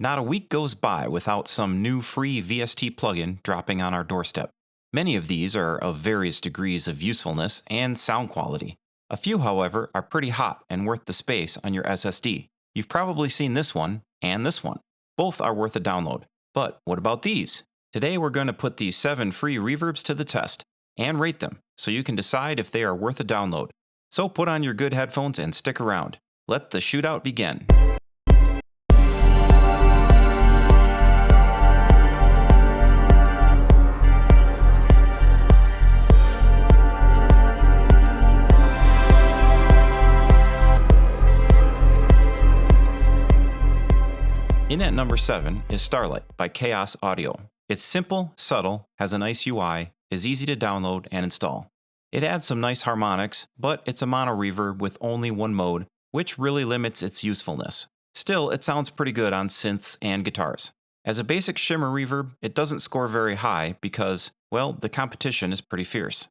Not a week goes by without some new free VST plugin dropping on our doorstep. Many of these are of various degrees of usefulness and sound quality. A few, however, are pretty hot and worth the space on your SSD. You've probably seen this one and this one. Both are worth a download. But what about these? Today we're going to put these 7 free reverbs to the test and rate them so you can decide if they are worth a download. So put on your good headphones and stick around. Let the shootout begin. In at number 7 is Starlight by Chaos Audio. It's simple, subtle, has a nice UI, is easy to download and install. It adds some nice harmonics, but it's a mono reverb with only one mode, which really limits its usefulness. Still, it sounds pretty good on synths and guitars. As a basic shimmer reverb, it doesn't score very high because, well, the competition is pretty fierce.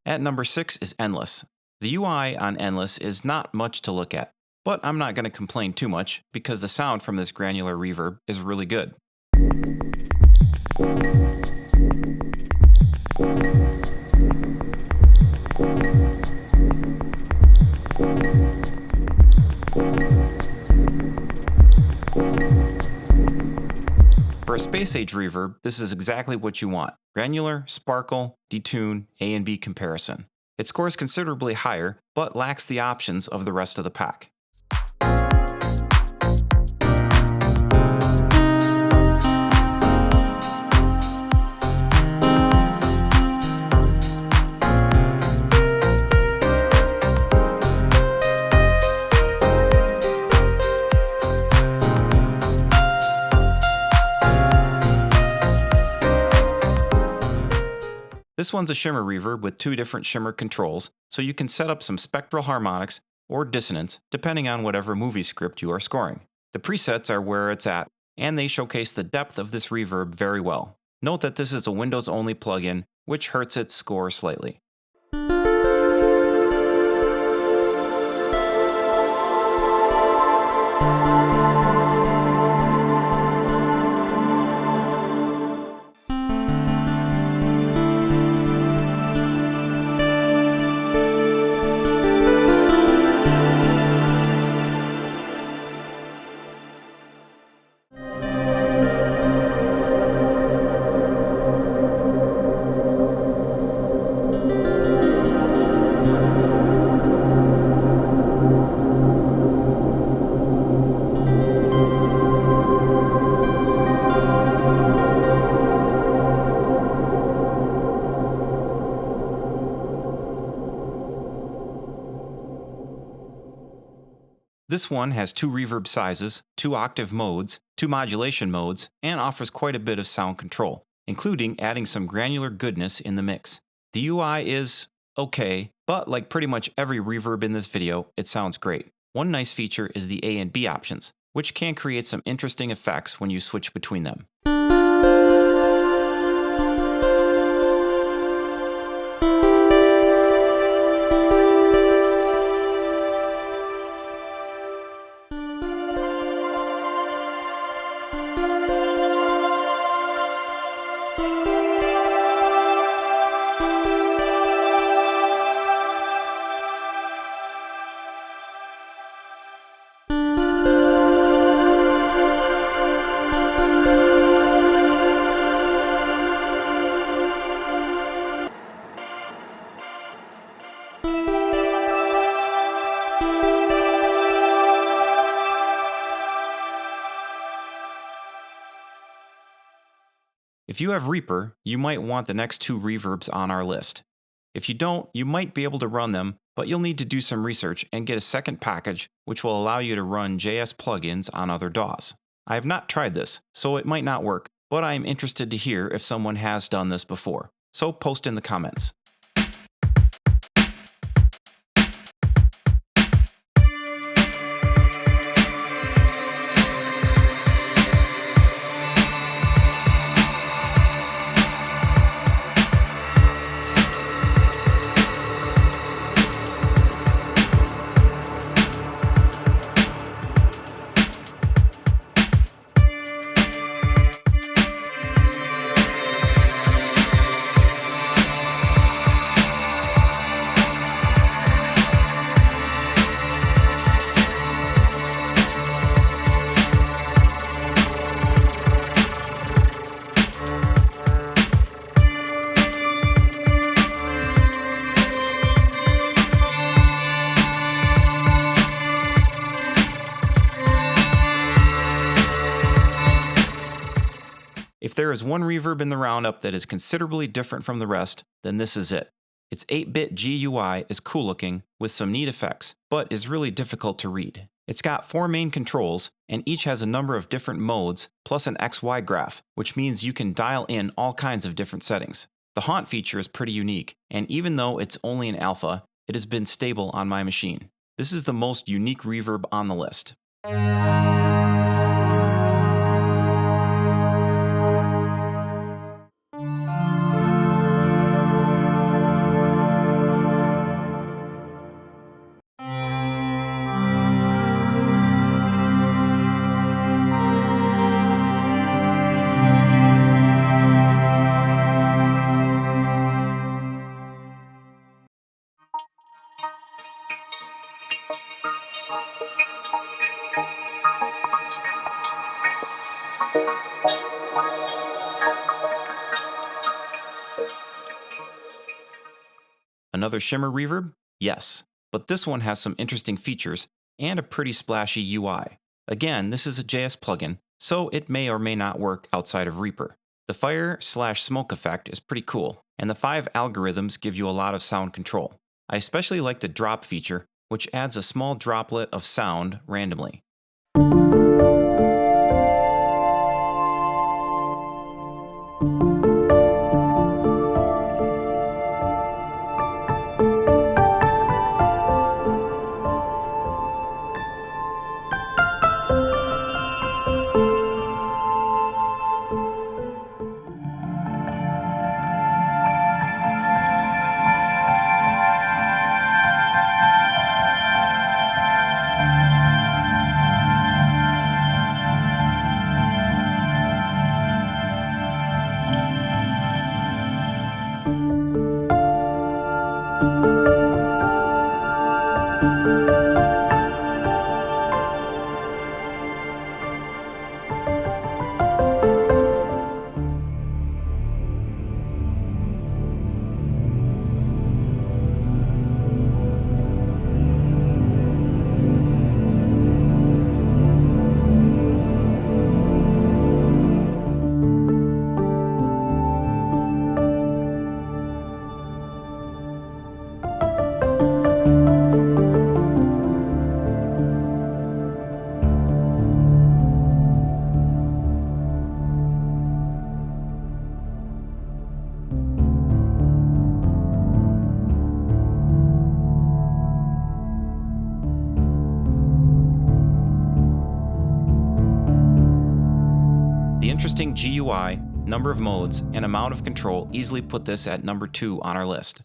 At number 6 is Endless. The UI on Endless is not much to look at, but I'm not going to complain too much because the sound from this granular reverb is really good. For a space age reverb, this is exactly what you want. Granular, sparkle, detune, A and B comparison. It scores considerably higher, but lacks the options of the rest of the pack. This one's a shimmer reverb with 2 different shimmer controls, so you can set up some spectral harmonics or dissonance depending on whatever movie script you are scoring. The presets are where it's at, and they showcase the depth of this reverb very well. Note that this is a Windows-only plugin, which hurts its score slightly. This one has 2 reverb sizes, 2 octave modes, 2 modulation modes, and offers quite a bit of sound control, including adding some granular goodness in the mix. The UI is okay, but like pretty much every reverb in this video, it sounds great. One nice feature is the A and B options, which can create some interesting effects when you switch between them. If you have REPAER, you might want the next 2 reverbs on our list. If you don't, you might be able to run them, but you'll need to do some research and get a second package which will allow you to run JS plugins on other DAWs. I have not tried this, so it might not work, but I'm interested to hear if someone has done this before, so post in the comments. If there is one reverb in the roundup that is considerably different from the rest, then this is it. Its 8-bit GUI is cool looking with some neat effects, but is really difficult to read. It's got 4 main controls, and each has a number of different modes, plus an XY graph, which means you can dial in all kinds of different settings. The haunt feature is pretty unique, and even though it's only an alpha, it has been stable on my machine. This is the most unique reverb on the list. Another shimmer reverb? Yes, but this one has some interesting features and a pretty splashy UI. Again, this is a JS plugin, so it may or may not work outside of REPAER. The fire/smoke effect is pretty cool, and the 5 algorithms give you a lot of sound control. I especially like the drop feature, which adds a small droplet of sound randomly. The interesting GUI, number of modes, and amount of control easily put this at number 2 on our list.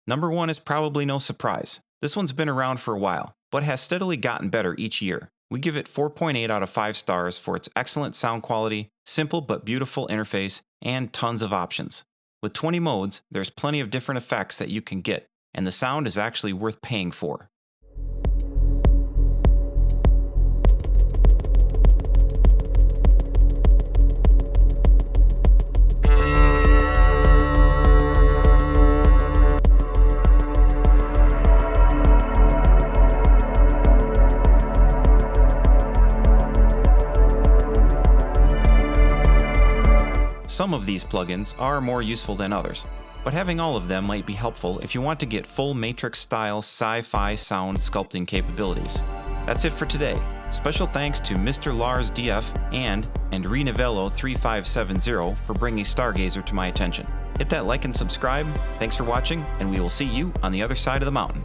Number 1 is probably no surprise. This one's been around for a while, but has steadily gotten better each year. We give it 4.8 out of 5 stars for its excellent sound quality, simple but beautiful interface, and tons of options. With 20 modes, there's plenty of different effects that you can get, and the sound is actually worth paying for. Some of these plugins are more useful than others, but having all of them might be helpful if you want to get full Matrix-style sci-fi sound sculpting capabilities. That's it for today. Special thanks to Mr. Lars DF and Renovello3570 for bringing Stargazer to my attention. Hit that like and subscribe. Thanks for watching, and we will see you on the other side of the mountain.